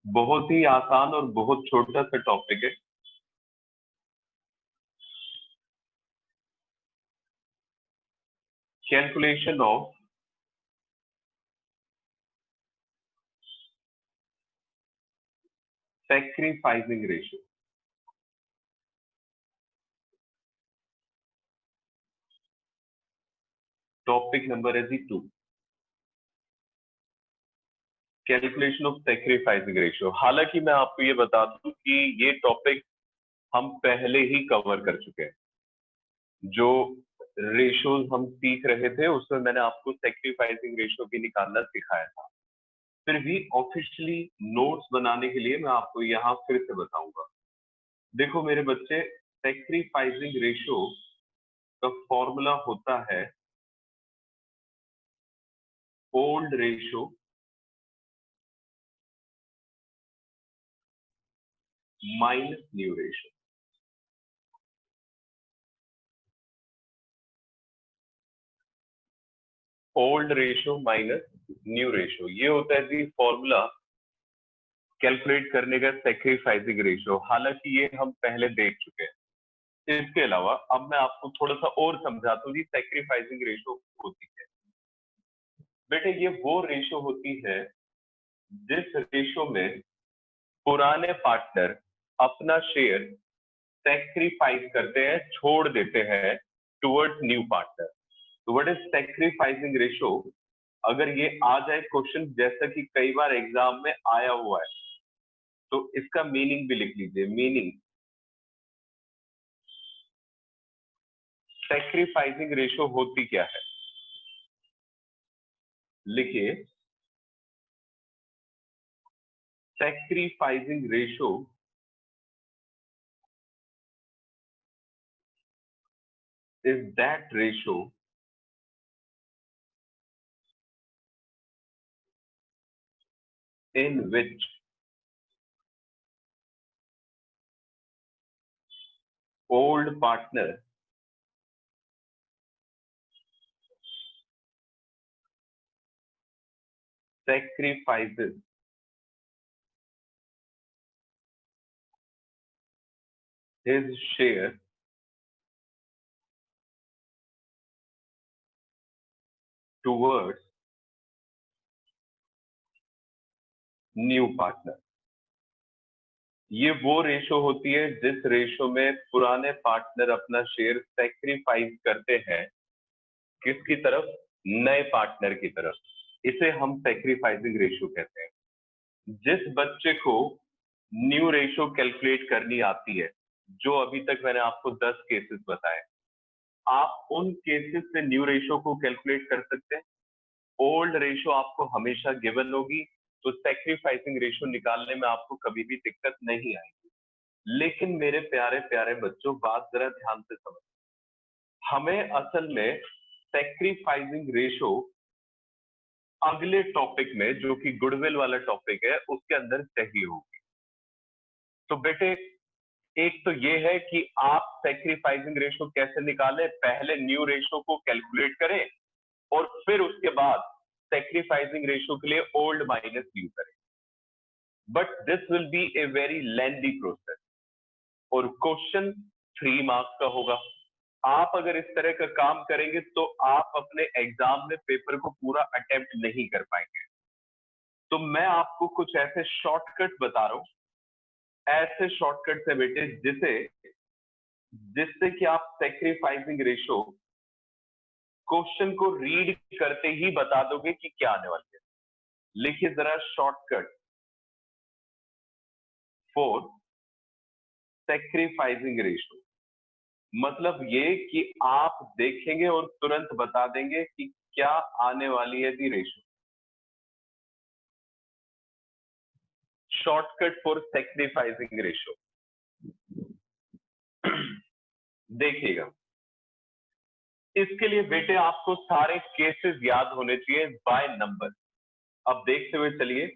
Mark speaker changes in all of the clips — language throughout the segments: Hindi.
Speaker 1: बहुत ही आसान और बहुत छोटा सा टॉपिक है। Calculation of sacrificing ratio. Topic number है जी 2, कैलकुलेशन ऑफ सैक्रिफाइसिंग रेशियो। हालांकि मैं आपको ये बता दूं कि ये टॉपिक हम पहले ही कवर कर चुके हैं। जो रेशियोज हम सीख रहे थे उसमें मैंने आपको सैक्रिफाइसिंग रेशियो भी निकालना सिखाया था। फिर भी ऑफिशियली नोट्स बनाने के लिए मैं आपको यहाँ फिर से बताऊंगा। देखो मेरे बच्चे, सैक्रिफाइसिंग रेशियो का फॉर्मूला होता है old ratio minus new ratio. Old ratio minus new ratio, ये होता है जी फॉर्मूला कैलकुलेट करने का सैक्रिफाइसिंग रेशियो। हालांकि ये हम पहले देख चुके हैं। इसके अलावा अब मैं आपको थोड़ा सा और समझाता हूँ जी सैक्रिफाइसिंग रेशियो होती है। बेटे ये वो रेशियो होती है जिस रेशियो में पुराने पार्टनर अपना शेयर सैक्रिफाइस करते हैं, छोड़ देते हैं टुवर्ड्स न्यू पार्टनर। तो व्हाट इज सैक्रिफाइसिंग रेशियो? अगर ये आ जाए क्वेश्चन, जैसा कि कई बार एग्जाम में आया हुआ है, तो इसका मीनिंग भी लिख लीजिए। मीनिंग, सैक्रिफाइसिंग रेशियो होती क्या है? लिखिए, sacrificing ratio is that ratio in which old partner sacrifices his share towards new partner. ये वो रेशो होती है जिस रेशो में पुराने पार्टनर अपना शेयर सैक्रिफाइस करते हैं किसकी तरफ? नए पार्टनर की तरफ। इसे हम सैक्रिफाइसिंग रेशो कहते हैं। जिस बच्चे को न्यू रेशो कैलकुलेट करनी आती है, जो अभी तक मैंने आपको 10 केसेस बताए, आप उन केसेस से न्यू रेशो को कैलकुलेट कर सकते हैं। ओल्ड रेशो आपको हमेशा गिवन होगी, तो सैक्रिफाइसिंग रेशो निकालने में आपको कभी भी दिक्कत नहीं आएगी। लेकिन मेरे प्यारे प्यारे बच्चों, बात जरा ध्यान से समझ। हमें असल में सैक्रिफाइसिंग रेशो अगले टॉपिक में, जो कि गुडविल वाला टॉपिक है, उसके अंदर चाहिए होगी। तो बेटे, एक तो ये है कि आप सैक्रिफाइसिंग रेशो कैसे निकालें। पहले न्यू रेशो को कैलकुलेट करें और फिर उसके बाद सैक्रिफाइसिंग रेशो के लिए ओल्ड माइनस न्यू करें। But this will be a very lengthy process और क्वेश्चन 3 मार्क्स का होगा। आप अगर इस तरह का काम करेंगे तो आप अपने एग्जाम में पेपर को पूरा अटेम्प्ट नहीं कर पाएंगे। तो मैं आपको कुछ ऐसे शॉर्टकट बता रहा हूं, ऐसे शॉर्टकट है बेटे जिसे जिससे कि आप सैक्रिफाइसिंग रेशो क्वेश्चन को रीड करते ही बता दोगे कि क्या आने वाली है। लिखिए जरा, शॉर्टकट फॉर सैक्रिफाइसिंग रेशो। मतलब ये कि आप देखेंगे और तुरंत बता देंगे कि क्या आने वाली है the ratio. Shortcut for sacrificing ratio. देखिएगा, इसके लिए बेटे आपको सारे केसेस याद होने चाहिए बाय नंबर। अब देखते हुए चलिए,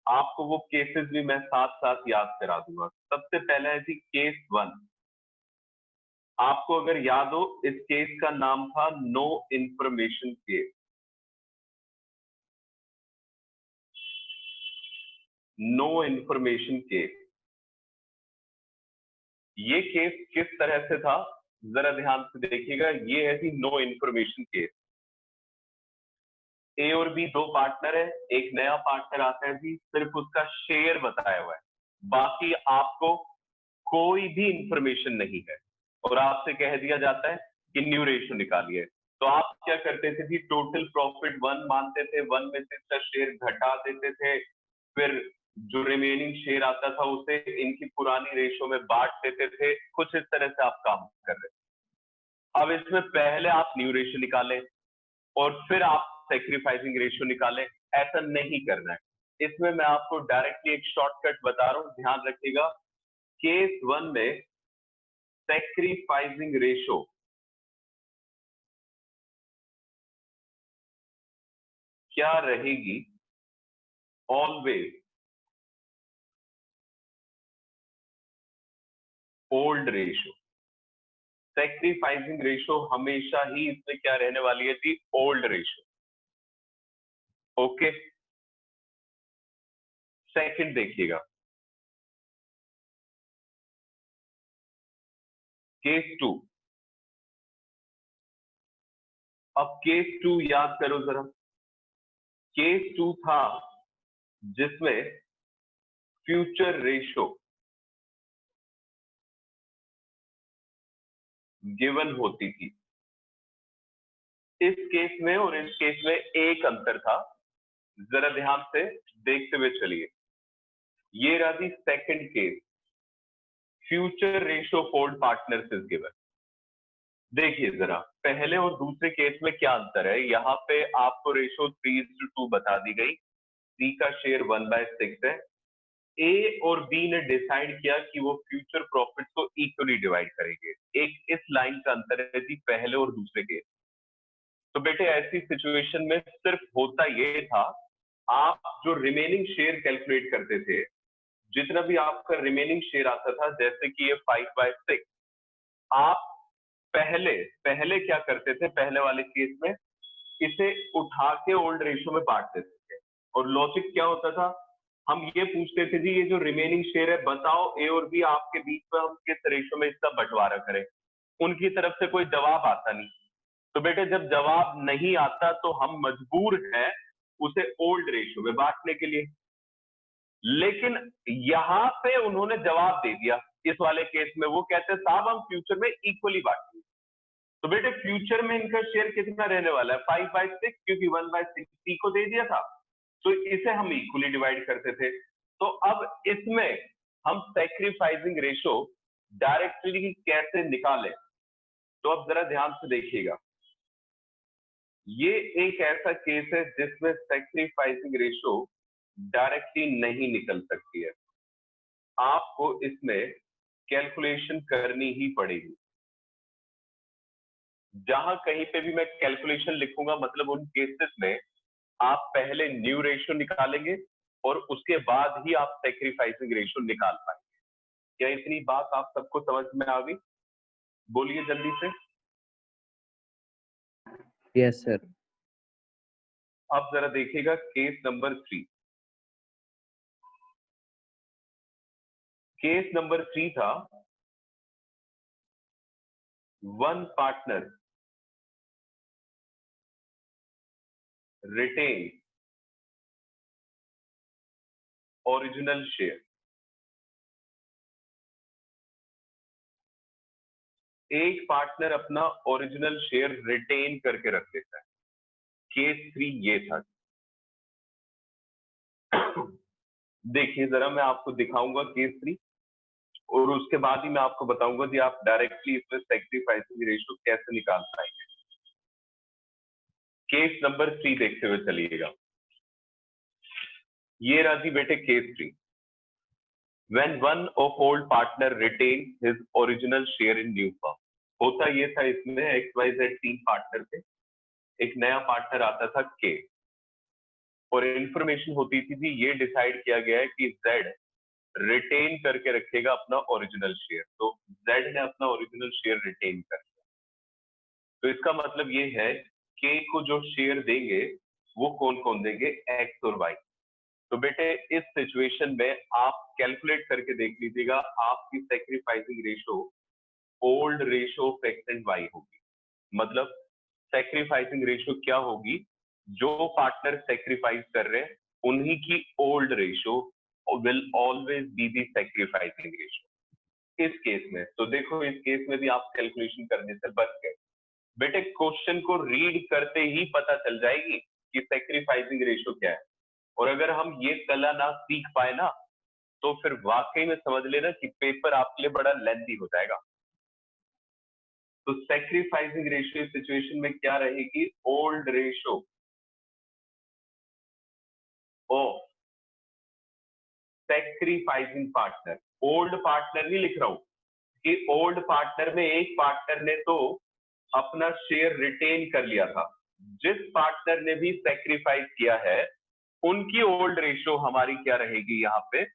Speaker 1: आपको वो केसेस भी मैं साथ साथ याद करा दूंगा। सबसे पहला है जी केस 1। आपको अगर याद हो, इस केस का नाम था no information case. No information case. ये केस किस तरह से था, जरा ध्यान से देखिएगा। ये है जी नो इंफॉर्मेशन केस। ए और बी दो पार्टनर है, एक नया पार्टनर आता है जी, सिर्फ उसका शेयर बताया हुआ है, बाकी आपको कोई भी इंफॉर्मेशन नहीं है, और आपसे कह दिया जाता है कि न्यू रेशियो निकालिए। तो आप क्या करते थे जी, टोटल प्रॉफिट 1 मानते थे, 1 में से इसका शेयर घटा देते थे, फिर जो रिमेनिंग शेयर आता था उसे इनकी पुरानी रेशियो में बांट देते थे। कुछ इस तरह से आप काम कर रहे थे। अब इसमें पहले आप न्यू रेशियो निकालें और फिर आप सेक्रीफाइसिंग रेशियो निकालें, ऐसा नहीं करना है। इसमें मैं आपको डायरेक्टली एक शॉर्टकट बता रहा हूं, ध्यान रखिएगा। केस 1 में सेक्रीफाइसिंग रेशियो क्या रहेगी, always old ratio. Sacrificing ratio हमेशा ही इसमें क्या रहने वाली है थी, ओल्ड रेशियो। ओके, सेकंड देखिएगा, केस 2। अब केस 2 याद करो जरा। केस 2 था जिसमें फ्यूचर रेशियो गिवन होती थी। इस केस में और इस केस में एक अंतर था, जरा ध्यान से देखते हुए चलिए। ये रहा थी second case, future ratio for partners is given. देखिए जरा, पहले और दूसरे केस में क्या अंतर है। यहाँ पे आपको रेशियो 3:2 बता दी गई, सी का शेयर 1/6 है। ए और बी ने डिसाइड किया कि वो फ्यूचर प्रॉफिट को इक्वली डिवाइड करेंगे। एक इस लाइन का अंतर है जी पहले और दूसरे केस। तो बेटे ऐसी सिचुएशन में सिर्फ होता ये था, आप जो रिमेनिंग शेयर कैलकुलेट करते थे, जितना भी आपका रिमेनिंग शेयर आता था, जैसे कि ये 5/6, आप पहले पहले क्या करते थे, पहले वाले केस में इसे उठा के ओल्ड रेशियो में बांट देते थे। और लॉजिक क्या होता था, हम ये पूछते थे जी ये जो रिमेनिंग शेयर है बताओ ए और बी आपके बीच में हम किस रेशियो में इसका बंटवारा करें। उनकी तरफ से कोई जवाब आता नहीं। तो बेटे जब जवाब नहीं आता तो हम मजबूर हैं उसे ओल्ड रेशियो में बांटने के लिए। लेकिन यहां पे उन्होंने जवाब दे दिया, इस वाले केस में वो कहते हैं साहब हम फ्यूचर में इक्वली बांटेंगे। तो बेटे फ्यूचर में इनका शेयर कितना रहने वाला है, 5/6, क्योंकि 1/6 सी को दे दिया था, तो इसे हम इक्वली डिवाइड करते थे। तो अब इसमें हम सेक्रीफाइसिंग रेशियो डायरेक्टली कैसे निकालें, तो अब जरा ध्यान से देखिएगा। ये एक ऐसा केस है जिसमें सेक्रीफाइसिंग रेशियो डायरेक्टली नहीं निकल सकती है, आपको इसमें कैलकुलेशन करनी ही पड़ेगी। जहां कहीं पे भी मैं कैलकुलेशन लिखूंगा, मतलब उन केसेस में आप पहले न्यू रेशियो निकालेंगे और उसके बाद ही आप सेक्रीफाइसिंग रेशियो निकाल पाएंगे। क्या इतनी बात आप सबको समझ में आ गई? बोलिए जल्दी से।
Speaker 2: Yes sir.
Speaker 1: अब जरा देखिएगा केस नंबर 3। केस नंबर 3 था, one partner retain original share. एक पार्टनर अपना ओरिजिनल शेयर रिटेन करके रख लेता है। केस 3 ये था। देखिए जरा, मैं आपको दिखाऊंगा केस 3 और उसके बाद ही मैं आपको बताऊंगा कि आप डायरेक्टली इसमें सेक्रीफाइसिंग रेशियो कैसे निकाल पाएंगे। केस नंबर 3 देखते हुए चलिएगा। ये रहा जी बेटे case 3। When one of old partner retained his original share in new firm। होता ये था, इसमें XYZ 3 पार्टनर थे, एक नया पार्टनर आता था के, और इंफॉर्मेशन होती थी जी ये डिसाइड किया गया है कि जेड रिटेन करके रखेगा अपना ओरिजिनल शेयर। तो जेड ने अपना ओरिजिनल शेयर रिटेन कर लिया। तो इसका मतलब ये है के को जो शेयर देंगे वो कौन कौन देंगे, एक्स और वाई। तो बेटे इस सिचुएशन में आप कैलकुलेट करके देख लीजिएगा, आपकी sacrificing ratio old ratio of X and Y होगी। मतलब सैक्रिफाइसिंग रेशो क्या होगी, जो पार्टनर सैक्रिफाइस कर रहे हैं उन्हीं की old ratio will always be the sacrificing ratio इस केस में। तो देखो इस केस में भी आप कैलकुलेशन करने से बच गए। बेटे क्वेश्चन को रीड करते ही पता चल जाएगी कि सैक्रिफाइसिंग रेशो क्या है, और अगर हम ये कला ना सीख पाए ना तो फिर वाकई में समझ लेना कि पेपर आपके लिए बड़ा लेंथी हो जाएगा। तो सैक्रिफाइसिंग रेशियो सिचुएशन में क्या रहेगी, old ratio of sacrificing partner. Old partner नहीं लिख रहा हूं कि ओल्ड पार्टनर में एक पार्टनर ने तो अपना शेयर रिटेन कर लिया था, जिस पार्टनर ने भी सैक्रिफाइस किया है उनकी ओल्ड रेशो हमारी क्या रहेगी, यहाँ पे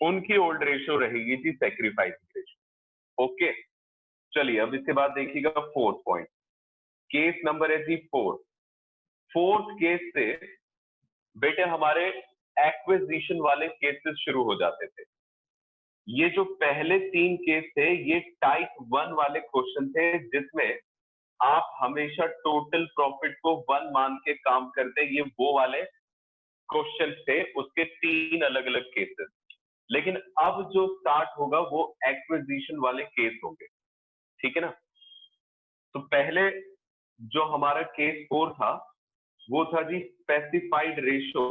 Speaker 1: उनकी ओल्ड रेशो रहेगी जी सैक्रिफाइसिंग रेशो। ओके, चलिए अब इसके बाद देखिएगा फोर्थ पॉइंट, केस नंबर है जी फोर्थ। फोर्थ केस से बेटे हमारे एक्विजिशन वाले केसेस शुरू हो जाते थे। ये जो पहले 3 केस थे ये टाइप 1 वाले क्वेश्चन थे, जिसमें आप हमेशा टोटल प्रॉफिट को 1 मान के काम करते, ये वो वाले क्वेश्चन थे, उसके 3 अलग अलग केसेस। लेकिन अब जो स्टार्ट होगा वो एक्विजिशन वाले केस होंगे, ठीक है ना। तो पहले जो हमारा केस 4 था वो था जी specified ratio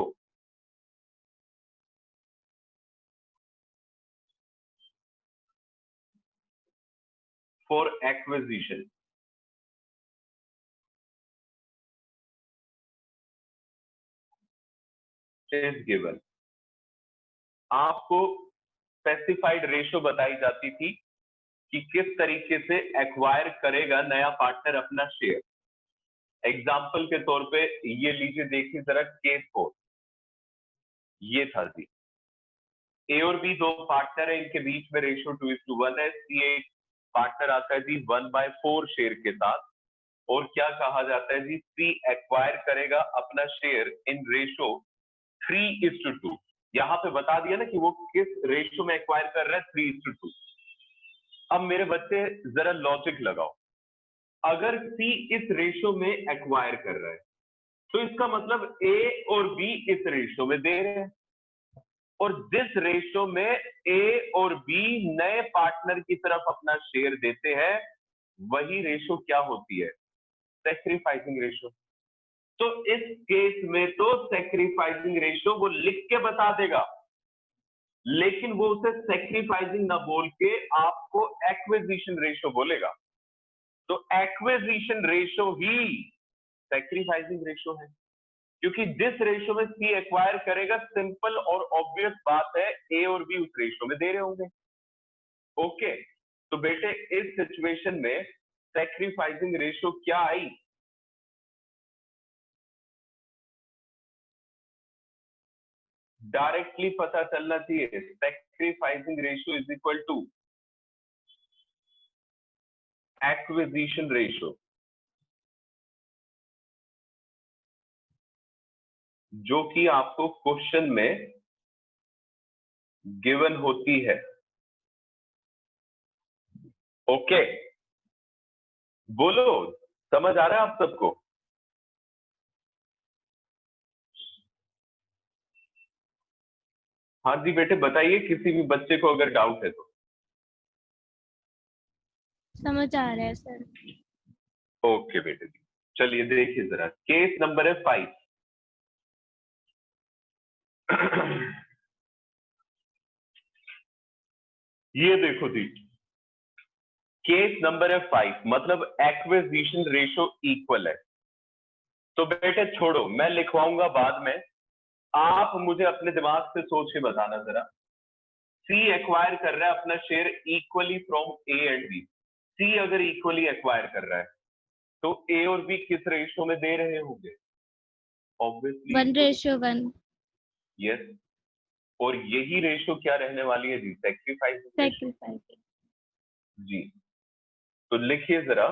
Speaker 1: for acquisition. Is given, आपको स्पेसिफाइड रेशो बताई जाती थी कि किस तरीके से एक्वायर करेगा नया पार्टनर अपना शेयर। एग्जाम्पल के तौर पे ये लीजिए, देखिए जरा केस 4, ये था जी ए और बी दो पार्टनर है, इनके बीच में रेशो 2:1 है। सी एक पार्टनर आता है जी 1/4 शेयर के साथ, और क्या कहा जाता है जी, सी एक्वायर करेगा अपना शेयर इन रेशो 3:2। यहाँ पे बता दिया ना कि वो किस रेशो में एक्वायर कर रहा है, 3:2। अब मेरे बच्चे जरा लॉजिक लगाओ, अगर सी इस रेशो में एक्वायर कर रहा है तो इसका मतलब ए और बी इस रेशो में दे रहे हैं, और जिस रेशो में ए और बी नए पार्टनर की तरफ अपना शेयर देते हैं वही रेशो क्या होती है, सैक्रिफाइसिंग रेशो। तो इस केस में तो सैक्रिफाइसिंग रेशो वो लिख के बता देगा, लेकिन वो उसे सैक्रिफाइसिंग ना बोल के आपको एक्विजिशन रेशो बोलेगा। तो एक्विजिशन रेशो ही सैक्रिफाइसिंग रेशो है, क्योंकि जिस रेशो में सी एक्वायर करेगा, सिंपल और ऑब्वियस बात है ए और बी उस रेशो में दे रहे होंगे। ओके, तो बेटे इस सिचुएशन में सैक्रिफाइसिंग रेशो क्या आई, डायरेक्टली पता चलना चाहिए। Sacrificing ratio is equal to acquisition ratio, जो कि आपको क्वेश्चन में गिवन होती है। ओके, बोलो, समझ आ रहा है आप सबको। हाँ जी बेटे बताइए, किसी भी बच्चे को अगर डाउट है तो।
Speaker 2: समझ आ रहा है सर।
Speaker 1: ओके बेटे जी, चलिए देखिए जरा, केस नंबर है 5। ये देखो जी, केस नंबर है 5, मतलब एक्विजिशन रेशो इक्वल है। तो बेटे छोड़ो, मैं लिखवाऊंगा बाद में, आप मुझे अपने दिमाग से सोच के बताना जरा। सी एक्वायर कर रहा है अपना share equally from A and B. C अगर इक्वली एक्वायर कर रहा है तो ए और बी किस रेशो में दे रहे होंगे, ऑब्वियसली
Speaker 2: 1:1।
Speaker 1: यस, और यही रेशो क्या रहने वाली है जी, सैक्रिफाइस रेशो।
Speaker 2: सैक्रिफाइस।
Speaker 1: जी, तो लिखिए जरा,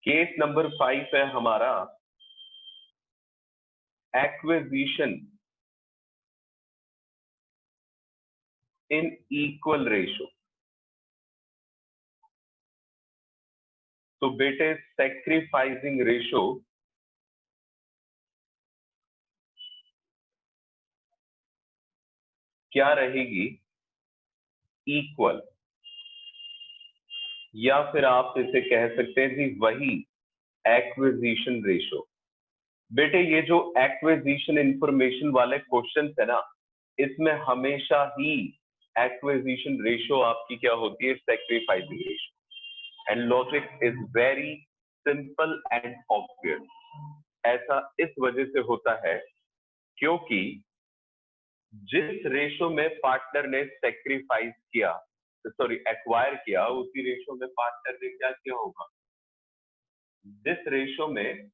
Speaker 1: केस नंबर 5 है हमारा एक्विजिशन इन इक्वल रेशो। तो बेटे सैक्रिफाइसिंग रेशो क्या रहेगी? इक्वल, या फिर आप इसे कह सकते हैं जी वही एक्विजिशन रेशो। बेटे ये जो एक्विजिशन इंफॉर्मेशन वाले क्वेश्चन है ना, इसमें हमेशा ही एक्विजिशन रेशो आपकी क्या होती है? Sacrificing ratio. And logic is very simple and obvious. ऐसा इस वजह से होता है क्योंकि जिस रेशो में पार्टनर ने सेक्रीफाइस किया, सॉरी एक्वायर किया, उसी रेशो में पार्टनर ने क्या किया होगा? जिस रेशो में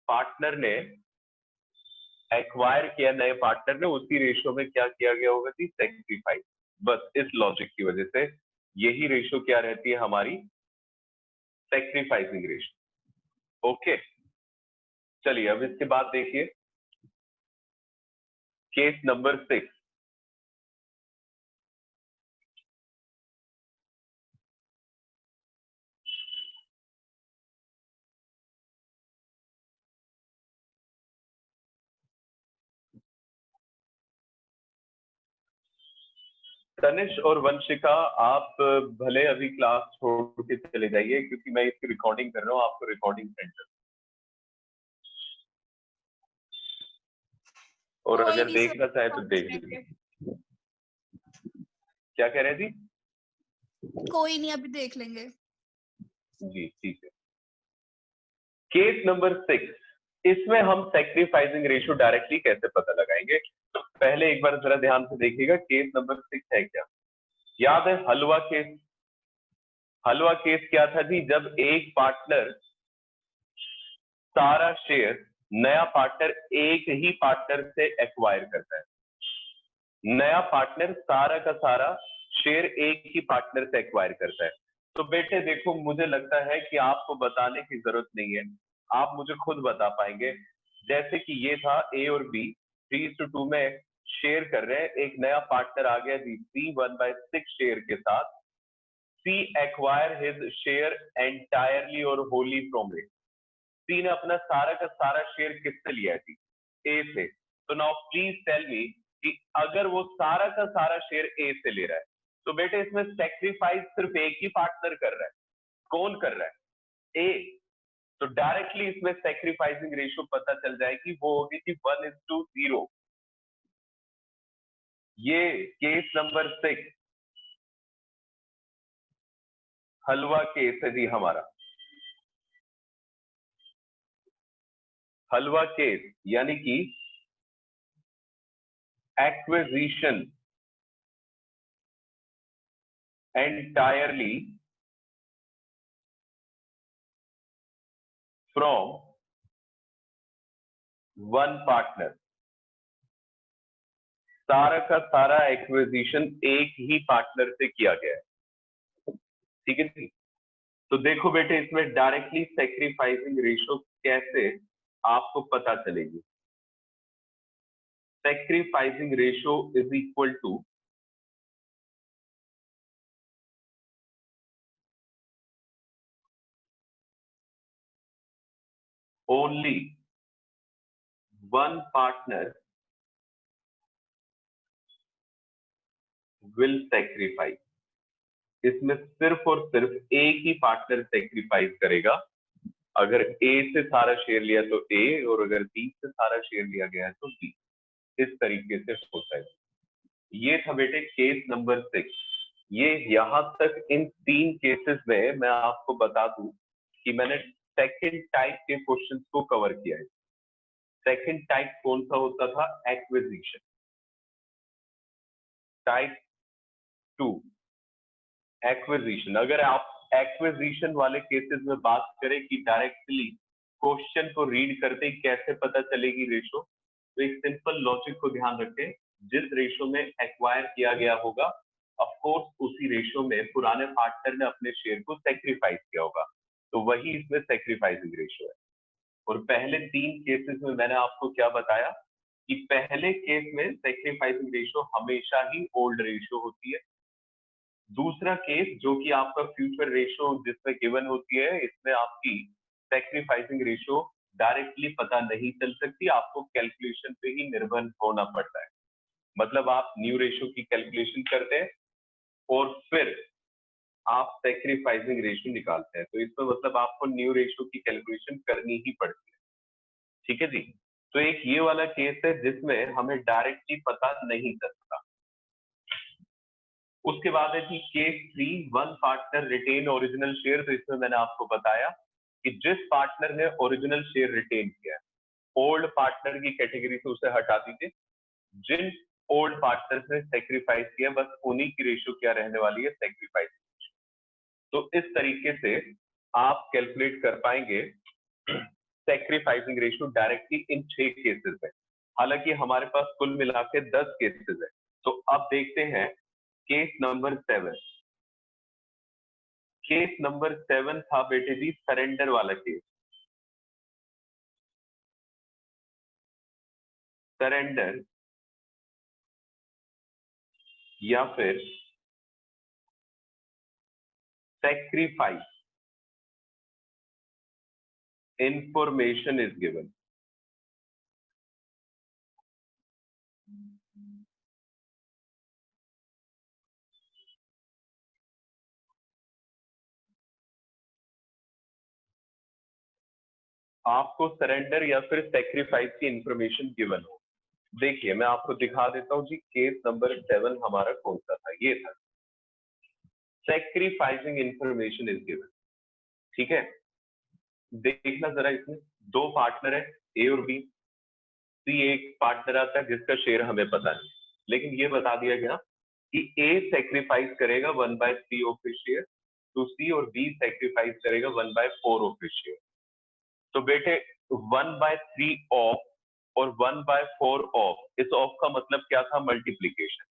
Speaker 1: पार्टनर ने एक्वायर किया, नए पार्टनर ने, उसी रेशो में क्या किया गया होगा जी? सेक्रीफाइस। बस इस लॉजिक की वजह से यही रेशो क्या रहती है हमारी? Sacrificing ratio. ओके, चलिए अब इसके बाद देखिए केस नंबर 6। तनिष और वंशिका, आप भले अभी क्लास छोड़ के चले जाइए क्योंकि मैं इसकी रिकॉर्डिंग कर रहा हूँ, आपको रिकॉर्डिंग सेंटर। और
Speaker 3: कोई
Speaker 1: अगर
Speaker 3: नहीं
Speaker 1: देखना चाहे तो देख
Speaker 3: सर,
Speaker 1: लीजिए। क्या कह रहे हैं जी?
Speaker 3: कोई नहीं अभी देख लेंगे।
Speaker 1: जी ठीक है। केस नंबर 6, इसमें हम सैक्रिफाइसिंग रेशो डायरेक्टली कैसे पता लगाएंगे? तो पहले एक बार जरा ध्यान से देखिएगा केस नंबर 6 है क्या। याद है हलवा केस? हलवा केस क्या था जी? जब एक पार्टनर सारा शेयर, नया पार्टनर एक ही पार्टनर से एक्वायर करता है। नया पार्टनर सारा का सारा शेयर एक ही पार्टनर से एक्वायर करता है। तो बेटे देखो, मुझे लगता है कि आपको बताने की जरूरत नहीं है, आप मुझे खुद बता पाएंगे। जैसे कि ये था ए और बी 3:2 में शेयर कर रहे हैं, एक नया पार्टनर आ गया जी सी 1/6 शेयर के साथ। सी एक्वायर हिज शेयर एंटायरली और होली फ्रॉम इट। सी ने अपना सारा का सारा शेयर किससे लिया थी? ए से। तो नाउ प्लीज टेल मी कि अगर वो सारा का सारा शेयर ए से ले रहा है तो बेटे इसमें सेक्रीफाइस सिर्फ एक ही पार्टनर कर रहा है। कौन कर रहा है? ए। तो डायरेक्टली इसमें सेक्रीफाइसिंग रेशियो पता चल जाएगी, वो होगी कि 1:0। ये केस नंबर 6 हलवा केस है जी हमारा। हलवा केस यानी कि acquisition entirely from one partner। सारा का सारा एक्विजिशन एक ही पार्टनर से किया गया है, ठीक है जी। तो देखो बेटे इसमें डायरेक्टली सेक्रीफाइसिंग रेशो कैसे आपको पता चलेगी। Sacrificing ratio is equal to only one partner will sacrifice. इसमें सिर्फ और सिर्फ एक ही पार्टनर सेक्रीफाइस करेगा। अगर ए से सारा शेयर लिया तो ए, और अगर बी से सारा शेयर लिया गया है तो बी। इस तरीके से होता है। ये था बेटे केस नंबर 6। ये यहां तक इन 3 केसेस में मैं आपको बता दूं कि मैंने सेकंड टाइप के क्वेश्चंस को कवर किया है। सेकंड टाइप कौन सा होता था? एक्विजिशन। Type 2 acquisition. अगर आप एक्विजिशन वाले केसेस में बात करें कि डायरेक्टली क्वेश्चन को रीड करते ही कैसे पता चलेगी रेशो, तो एक सिंपल लॉजिक को ध्यान रखें। जिस रेशो में एक्वायर किया गया होगा, ऑफ कोर्स उसी रेशो में पुराने पार्टनर ने अपने शेयर को सेक्रीफाइस किया होगा, तो वही इसमें सेक्रीफाइसिंग रेशो है। और पहले 3 केसेस में मैंने आपको क्या बताया कि पहले केस में सैक्रिफाइसिंग रेशियो हमेशा ही ओल्ड रेशियो होती है। दूसरा केस जो कि आपका फ्यूचर रेशियो जिसमें गिवन होती है, इसमें आपकी सैक्रिफाइसिंग रेशियो डायरेक्टली पता नहीं चल सकती, आपको कैलकुलेशन पे ही निर्भर होना पड़ता है। मतलब आप न्यू रेशियो की कैलकुलेशन करते हैं और फिर आप सैक्रिफाइसिंग रेशियो निकालते हैं, तो इसमें मतलब आपको न्यू रेशियो की कैलकुलेशन करनी ही पड़ती है। ठीक है जी। तो एक ये वाला केस है जिसमें हमें डायरेक्टली पता नहीं चलता। उसके बाद है कि case 3, one partner retain original share. तो इसमें मैंने आपको बताया कि जिस पार्टनर ने ओरिजिनल शेयर रिटेन किया है, ओल्ड पार्टनर की कैटेगरी से उसे हटा दीजिए। जिन ओल्ड पार्टनर्स ने सेक्रीफाइस किया, बस उन्हीं की रेशियो क्या रहने वाली है, सेक्रीफाइस। तो इस तरीके से आप कैलकुलेट कर पाएंगे sacrificing ratio directly in 6 cases में। हालांकि हमारे पास कुल मिला के 10 केसेस है। तो अब देखते हैं केस नंबर 7। केस नंबर 7 था बेटे जी सरेंडर वाला केस। सरेंडर या फिर sacrifice information is given। आपको सरेंडर या फिर सेक्रीफाइस की इंफॉर्मेशन गिवन हो। देखिए मैं आपको दिखा देता हूं जी, केस नंबर 7 हमारा कौन सा था, ये था सेक्रीफाइसिंग इंफॉर्मेशन इज गिवन। ठीक है, देखना जरा, इसमें 2 पार्टनर है ए और बी। सी एक पार्टनर आता है जिसका शेयर हमें पता नहीं, लेकिन ये बता दिया गया कि ए सेक्रीफाइस करेगा 1/3 ऑफ हिज शेयर टू सी, और बी सेक्रीफाइस करेगा 1/4 ऑफ हिज शेयर। तो बेटे 1/3 ऑफ और 1/4 ऑफ, इस ऑफ का मतलब क्या था, मल्टीप्लीकेशन।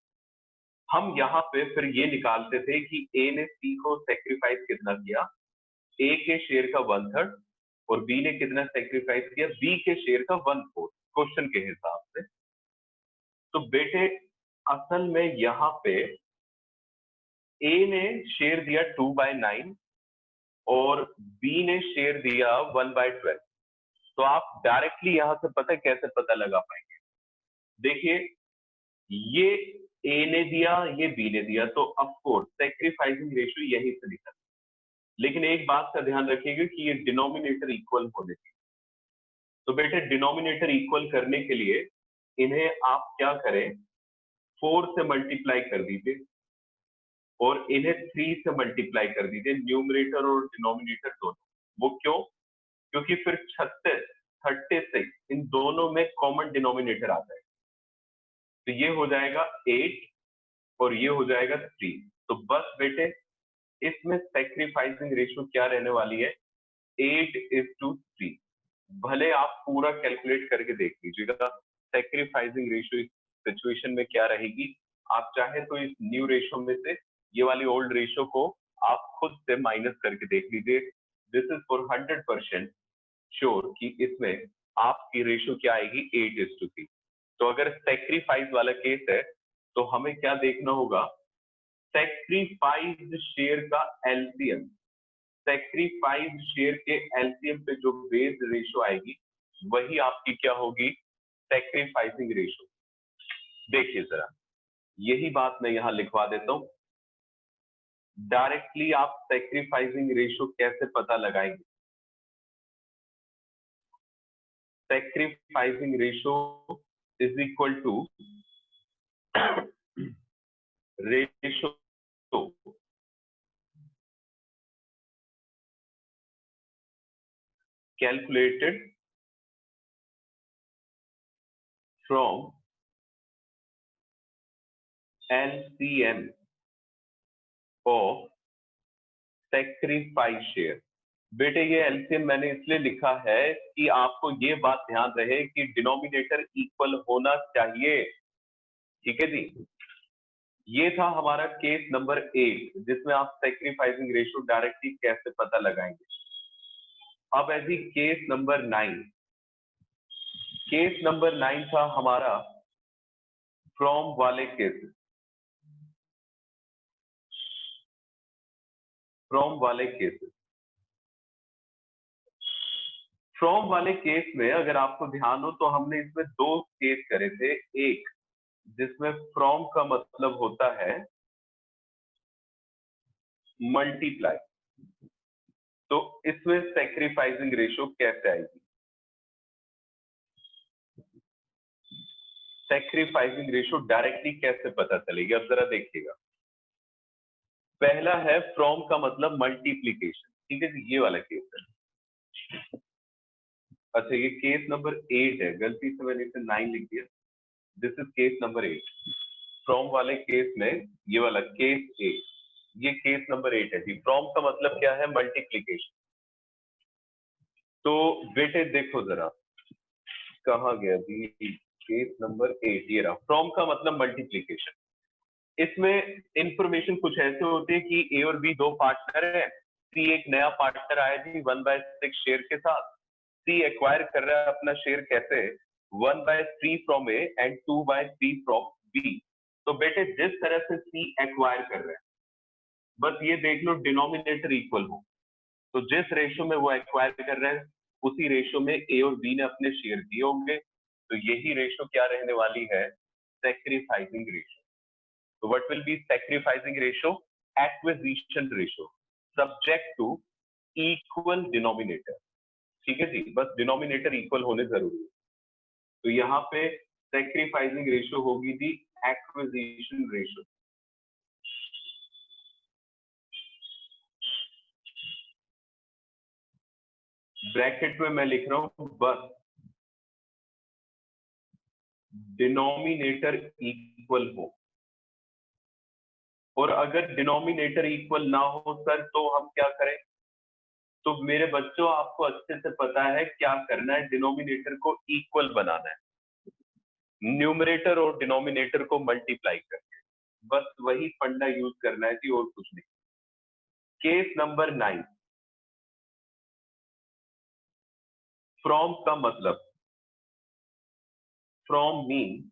Speaker 1: हम यहाँ पे फिर ये निकालते थे कि ए ने सी को सेक्रीफाइस कितना किया, ए के शेयर का 1/3, और बी ने कितना सेक्रीफाइस किया, बी के शेयर का 1/4, क्वेश्चन के हिसाब से। तो बेटे असल में यहाँ पे ए ने शेयर दिया 2/9 और बी ने शेयर दिया 1/12। तो आप डायरेक्टली यहां से पता कैसे पता लगा पाएंगे, देखिए ये ए ने दिया, ये बी ने दिया, तो ऑफकोर्स सेक्रीफाइसिंग रेशियो यही से निकल। लेकिन एक बात का ध्यान रखिएगा कि ये डिनोमिनेटर इक्वल होने चाहिए। तो बेटे डिनोमिनेटर इक्वल करने के लिए इन्हें आप क्या करें, 4 से मल्टीप्लाई कर दीजिए और इन्हें 3 से मल्टीप्लाई कर दीजिए, न्यूमरेटर और डिनोमिनेटर दोनों। वो क्यों, क्योंकि फिर 36, 36 इन दोनों में कॉमन डिनोमिनेटर आता है। तो ये हो जाएगा 8 और ये हो जाएगा 3। तो बस बेटे इसमें सेक्रीफाइसिंग रेशियो क्या रहने वाली है, 8:3। भले आप पूरा कैलकुलेट करके देख लीजिएगा सेक्रीफाइसिंग रेशियो इस सिचुएशन में क्या रहेगी। आप चाहे तो इस न्यू रेशियो में से ये वाली ओल्ड रेशियो को आप खुद से माइनस करके देख लीजिए। दिस इज फॉर 100% श्योर कि इसमें आपकी रेशियो क्या आएगी, 8:3। तो अगर सेक्रीफाइस वाला केस है तो हमें क्या देखना होगा, सेक्रीफाइस शेयर का एलसीएम। सेक्रीफाइस शेयर के एलसीएम पे जो बेस रेशियो आएगी वही आपकी क्या होगी, सेक्रीफाइसिंग रेशियो। देखिए जरा, यही बात मैं यहां लिखवा देता हूं। डायरेक्टली आप सेक्रीफाइसिंग रेशियो कैसे पता लगाएंगे, sacrificing ratio is equal to ratio calculated from LCM of sacrifice share। बेटे ये एलसीएम मैंने इसलिए लिखा है कि आपको ये बात ध्यान रहे कि डिनोमिनेटर इक्वल होना चाहिए। ठीक है जी, ये था हमारा केस नंबर 8 जिसमें आप सेक्रीफाइसिंग रेशियो डायरेक्टली कैसे पता लगाएंगे। अब ऐसी केस नंबर 9, केस नंबर 9 था हमारा फ्रॉम वाले केसेस, फ्रॉम वाले केसेस। फ्रॉम वाले केस में अगर आपको ध्यान हो तो हमने इसमें दो केस करे थे। एक जिसमें फ्रॉम का मतलब होता है मल्टीप्लाई, तो इसमें सैक्रिफाइसिंग रेशो कैसे आएगी? सैक्रिफाइसिंग रेशो डायरेक्टली कैसे पता चलेगी? अब जरा देखिएगा। पहला है फ्रॉम का मतलब मल्टीप्लीकेशन, ठीक है जी, ये वाला केस है। अच्छा, ये केस नंबर 8 है, गलती से मैंने इसे 9 लिख दिया। This is case number 8। From वाले केस में ये वाला केस 8, ये केस नंबर 8 है जी। फ्रॉम का मतलब क्या है? मल्टीप्लीकेशन। तो बेटे देखो जरा, कहाँ गया जी केस नंबर 8? ये रहा। फ्रॉम का मतलब मल्टीप्लीकेशन। इसमें इंफॉर्मेशन कुछ ऐसे होती है कि ए और बी दो पार्टनर है। सी एक नया पार्टनर आया जी 1/6 शेयर के साथ। सी एक्वायर कर रहा है अपना शेयर कैसे? 1/3 from A and 2/3 from B. तो बेटे जिस तरह से सी एक्वायर कर रहा है, बस ये देख लो डिनोमिनेटर इक्वल हो, तो जिस रेशो में वो एक्वायर कर रहे हैं उसी रेशो में ए और बी ने अपने शेयर दिए होंगे। तो यही रेशो क्या रहने वाली है? Sacrificing ratio. So what will be sacrificing ratio? Acquisition ratio, subject to equal denominator। ठीक है जी, बस डिनोमिनेटर इक्वल होने जरूरी है। तो यहाँ पे सैक्रिफाइसिंग रेशियो होगी जी एक्विजिशन रेशियो। ब्रैकेट में मैं लिख रहा हूं बस डिनोमिनेटर इक्वल हो, और अगर डिनोमिनेटर इक्वल ना हो सर तो हम क्या करें? तो मेरे बच्चों आपको अच्छे से पता है क्या करना है, डिनोमिनेटर को इक्वल बनाना है, न्यूमरेटर और डिनोमिनेटर को मल्टीप्लाई करके, बस वही फंडा यूज करना है जी, और कुछ नहीं। केस नंबर 9, फ्रॉम का मतलब, फ्रॉम मीन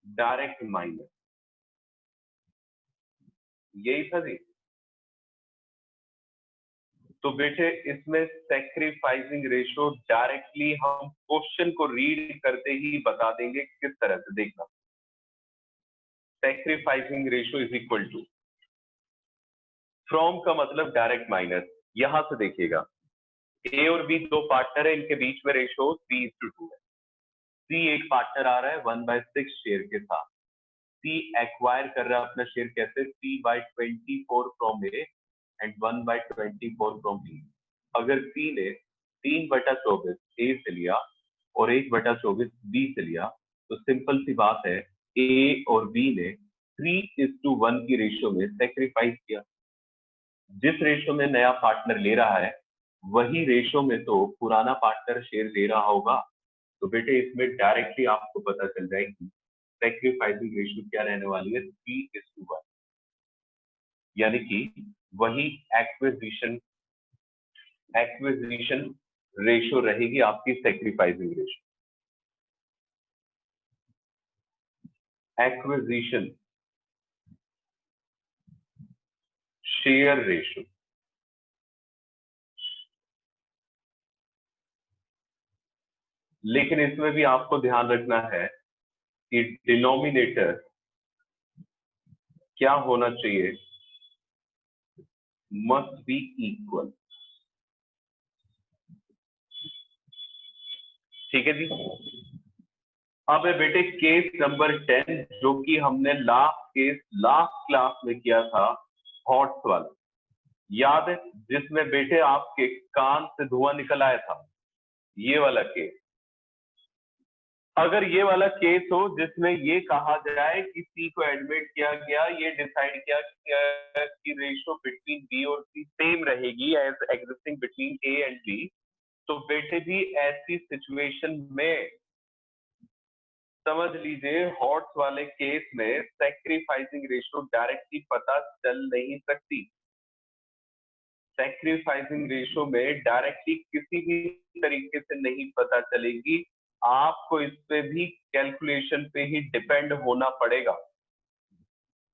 Speaker 1: डायरेक्ट माइनस, यही था जी। तो बेटे इसमें सैक्रिफाइसिंग रेशो डायरेक्टली हम क्वेश्चन को रीड करते ही बता देंगे किस तरह से। देखना, sacrificing ratio is equal to, from का मतलब डायरेक्ट माइनस। यहां से देखिएगा, ए और बी दो पार्टनर है, इनके बीच में रेशो 3:2 है। सी एक पार्टनर आ रहा है 1/6 शेयर के साथ। सी एक्वायर कर रहा है अपना शेयर कैसे? 3/24 from A and 1/24 from B. अगर सी ने 3/24 ए से लिया और 1/24 बी से लिया, तो सिंपल सी बात है, ए और बी ने 3:1 की रेशियो में सेक्रीफाइस किया। जिस रेशियो में नया पार्टनर ले रहा है वही रेशियो में तो पुराना पार्टनर शेयर ले रहा होगा। तो बेटे इसमें डायरेक्टली आपको पता चल जाएगी सैक्रिफाइसिंग रेशियो क्या रहने वाली है, 3:1, यानी कि वही एक्विजिशन एक्विजिशन रेशियो रहेगी आपकी sacrificing ratio. Acquisition share ratio, लेकिन इसमें भी आपको ध्यान रखना है कि डिनोमिनेटर क्या होना चाहिए? Must be equal. ठीक है जी। अब है बेटे केस नंबर 10, जो कि हमने लास्ट क्लास में किया था, हॉट्स वाला, याद है? जिसमें बेटे आपके कान से धुआं निकल आया था, ये वाला केस। अगर ये वाला केस हो जिसमें ये कहा जाए कि सी को एडमिट किया गया, ये डिसाइड किया गया कि रेशियो बिटवीन बी और सी सेम रहेगी as existing between A and B, तो बेटे भी ऐसी सिचुएशन में समझ लीजिए हॉट्स वाले केस में सैक्रिफाइसिंग रेशियो डायरेक्टली पता चल नहीं सकती। सैक्रिफाइसिंग रेशो में डायरेक्टली किसी भी तरीके से नहीं पता चलेगी, आपको इस पे भी कैलकुलेशन पे ही डिपेंड होना पड़ेगा।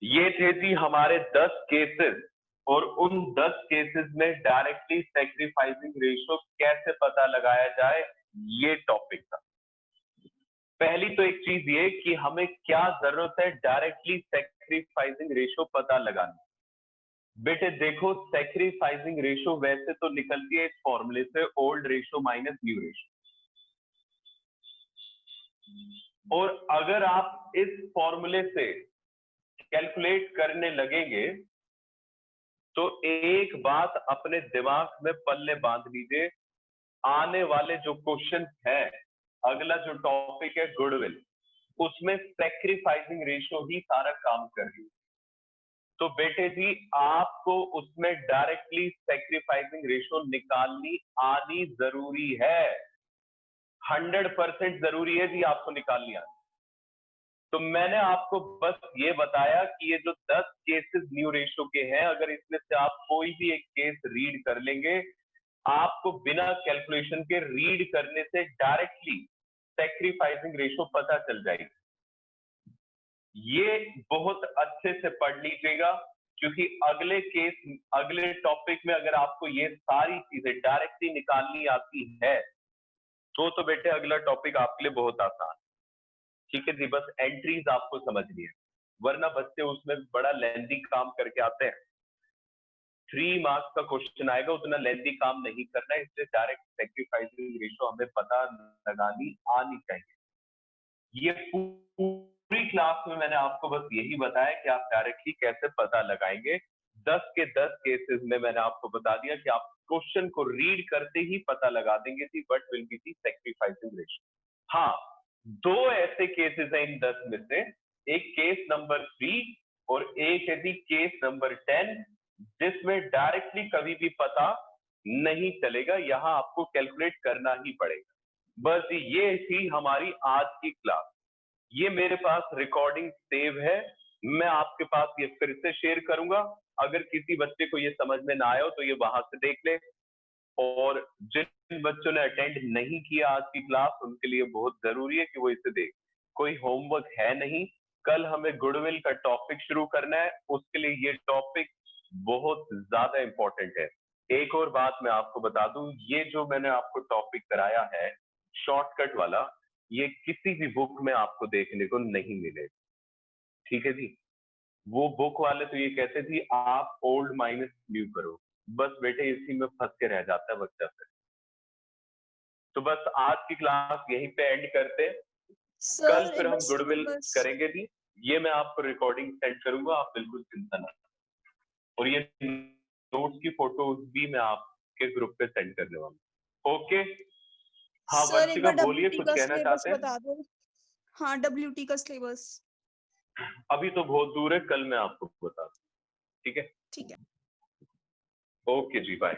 Speaker 1: ये थे जी हमारे 10 केसेस, और उन 10 केसेस में डायरेक्टली सैक्रिफाइसिंग रेशो कैसे पता लगाया जाए, ये टॉपिक था। पहली तो एक चीज ये कि हमें क्या जरूरत है डायरेक्टली सैक्रिफाइसिंग रेशो पता लगाने। बेटे देखो, सैक्रिफाइसिंग रेशो वैसे तो निकलती है इस फॉर्मूले से, old ratio minus new ratio. और अगर आप इस फॉर्मूले से कैलकुलेट करने लगेंगे तो एक बात अपने दिमाग में पल्ले बांध लीजिए, आने वाले जो क्वेश्चन है, अगला जो टॉपिक है गुडविल, उसमें सैक्रिफाइसिंग रेशो ही सारा काम कर रही है। तो बेटे जी आपको उसमें डायरेक्टली सैक्रिफाइसिंग रेशो निकालनी आनी जरूरी है, 100% जरूरी है जी आपको निकालनी आनी। तो मैंने आपको बस ये बताया कि ये जो 10 केसेस न्यू रेशो के हैं, अगर इसमें से आप कोई भी एक केस रीड कर लेंगे, आपको बिना कैलकुलेशन के रीड करने से डायरेक्टली सैक्रिफाइसिंग रेशो पता चल जाएगी। ये बहुत अच्छे से पढ़ लीजिएगा, क्योंकि अगले केस, अगले टॉपिक में अगर आपको ये सारी चीजें डायरेक्टली निकालनी आती है तो बेटे अगला टॉपिक आपके लिए बहुत आसान। ठीक है जी, बस एंट्रीज आपको समझनी है, वरना बच्चे उसमें बड़ा लेंथी काम करके आते हैं। 3 मार्क्स का क्वेश्चन आएगा, उतना लेंथी काम नहीं करना है, इसलिए डायरेक्ट सैक्रिफाइसिंग रेशो हमें पता लगानी आनी चाहिए। ये पूरी क्लास में मैंने आपको बस यही बताया कि आप डायरेक्टली कैसे पता लगाएंगे। 10 के 10 केसेस में मैंने आपको बता दिया कि आप क्वेश्चन को रीड करते ही पता लगा देंगे कि what will be the sacrificing ratio. हाँ, 2 ऐसे केसेस हैं इन 10 में से, एक केस नंबर 3 और एक है केस नंबर 10, जिसमें डायरेक्टली कभी भी पता नहीं चलेगा, यहां आपको कैलकुलेट करना ही पड़ेगा। बस ये थी हमारी आज की क्लास। ये मेरे पास रिकॉर्डिंग सेव है, मैं आपके पास ये फिर से शेयर करूंगा। अगर किसी बच्चे को ये समझ में ना आया हो तो ये वहां से देख ले, और जिन बच्चों ने अटेंड नहीं किया आज की क्लास, उनके लिए बहुत जरूरी है कि वो इसे देख। कोई होमवर्क है नहीं, कल हमें गुडविल का टॉपिक शुरू करना है, उसके लिए ये टॉपिक बहुत ज्यादा इंपॉर्टेंट है। एक और बात मैं आपको बता दूं, ये जो मैंने आपको टॉपिक कराया है शॉर्टकट वाला, ये किसी भी बुक में आपको देखने को नहीं मिलेगा। ठीक है जी, वो बुक वाले तो ये कहते थे आप ओल्ड माइनस न्यू करो, बस बेटे इसी में फंस के रह जाता है बच्चा फिर। तो बस आज की क्लास यहीं पे एंड करते हैं, कल फिर हम गुडविल करेंगे जी। ये मैं आपको रिकॉर्डिंग सेंड करूंगा, आप बिल्कुल चिंता ना, और ये नोट्स की फोटोज भी मैं आपके ग्रुप पे सेंड करने वाला हूँ। ओके, हाँ वर्षिका बोलिए, कुछ कहना चाहते हैं?
Speaker 3: बता दो। हाँ, WT का सिलेबस
Speaker 1: अभी तो बहुत दूर है, कल मैं आपको बता दूं। ठीक है,
Speaker 3: ठीक है।
Speaker 1: ओके जी, बाय।